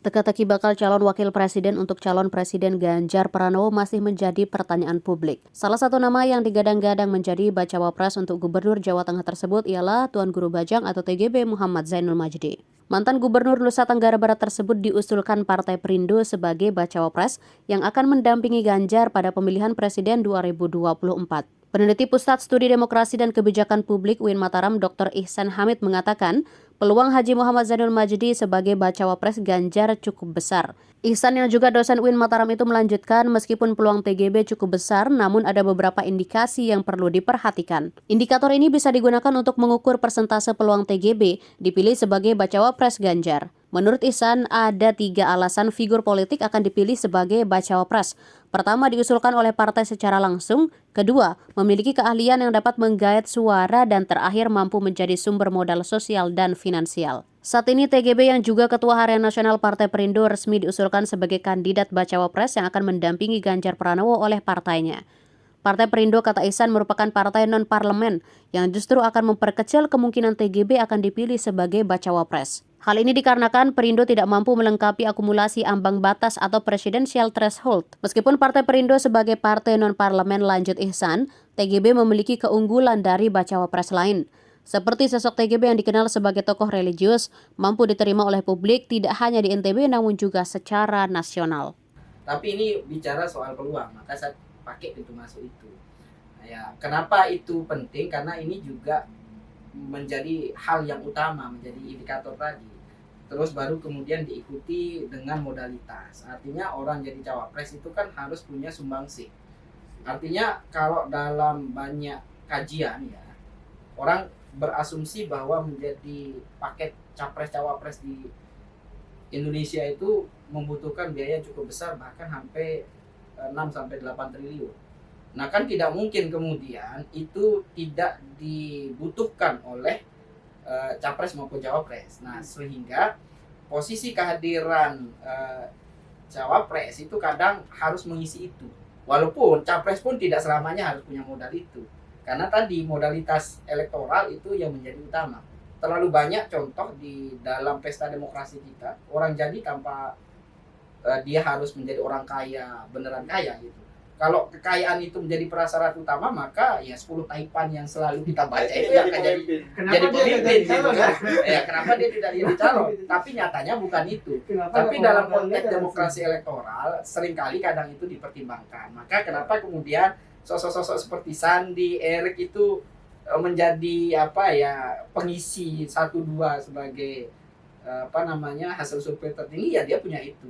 Teka-teki bakal calon wakil presiden untuk calon presiden Ganjar Pranowo masih menjadi pertanyaan publik. Salah satu nama yang digadang-gadang menjadi bacawa pres untuk Gubernur Jawa Tengah tersebut ialah Tuan Guru Bajang atau TGB Muhammad Zainul Majdi. Mantan Gubernur Nusa Tenggara Barat tersebut diusulkan Partai Perindo sebagai bacawa pres yang akan mendampingi Ganjar pada pemilihan presiden 2024. Peneliti Pusat Studi Demokrasi dan Kebijakan Publik UIN Mataram Dr. Ihsan Hamid mengatakan, peluang Haji Muhammad Zainul Majdi sebagai bacawa pres Ganjar cukup besar. Ihsan yang juga dosen UIN Mataram itu melanjutkan, meskipun peluang TGB cukup besar, namun ada beberapa indikasi yang perlu diperhatikan. Indikator ini bisa digunakan untuk mengukur persentase peluang TGB dipilih sebagai bacawa pres Ganjar. Menurut Ihsan, ada 3 alasan figur politik akan dipilih sebagai bacawa pres. Pertama, diusulkan oleh partai secara langsung. Kedua, memiliki keahlian yang dapat menggait suara. Dan terakhir, mampu menjadi sumber modal sosial dan finansial. Saat ini, TGB yang juga Ketua Harian Nasional Partai Perindo resmi diusulkan sebagai kandidat bacawa pres yang akan mendampingi Ganjar Pranowo oleh partainya. Partai Perindo, kata Ihsan, merupakan partai non-parlemen yang justru akan memperkecil kemungkinan TGB akan dipilih sebagai bacawa pres. Hal ini dikarenakan Perindo tidak mampu melengkapi akumulasi ambang batas atau presidential threshold. Meskipun Partai Perindo sebagai partai non-parlemen, lanjut Ihsan, TGB memiliki keunggulan dari bacawa pres lain. Seperti sosok TGB yang dikenal sebagai tokoh religius, mampu diterima oleh publik tidak hanya di NTB namun juga secara nasional. Tapi ini bicara soal peluang, maka saya pakai pintu masuk itu. Nah, ya, kenapa itu penting? Karena ini juga menjadi hal yang utama, menjadi indikator tadi. Terus baru kemudian diikuti dengan modalitas. Artinya orang jadi cawapres itu kan harus punya sumbangsih. Artinya kalau dalam banyak kajian ya, orang berasumsi bahwa menjadi paket capres-cawapres di Indonesia itu membutuhkan biaya cukup besar, bahkan sampai 6-8 triliun. Nah, kan tidak mungkin kemudian itu tidak dibutuhkan oleh capres maupun cawapres. Nah, sehingga posisi kehadiran cawapres itu kadang harus mengisi itu. Walaupun capres pun tidak selamanya harus punya modal itu. Karena tadi modalitas elektoral itu yang menjadi utama. Terlalu banyak contoh di dalam pesta demokrasi kita, orang jadi tanpa dia harus menjadi orang kaya, beneran kaya gitu. Kalau kekayaan itu menjadi prasyarat utama, maka ya 10 taipan yang selalu kita baca itu akan jadi pemimpin gitu kan. Ya, kenapa dia tidak jadi calon? Tapi nyatanya bukan itu. Tapi dalam konteks demokrasi elektoral seringkali kadang itu dipertimbangkan. Maka kenapa kemudian sosok-sosok seperti Sandi, Erik itu menjadi pengisi 1-2 sebagai hasil survei tertinggi, ya dia punya itu.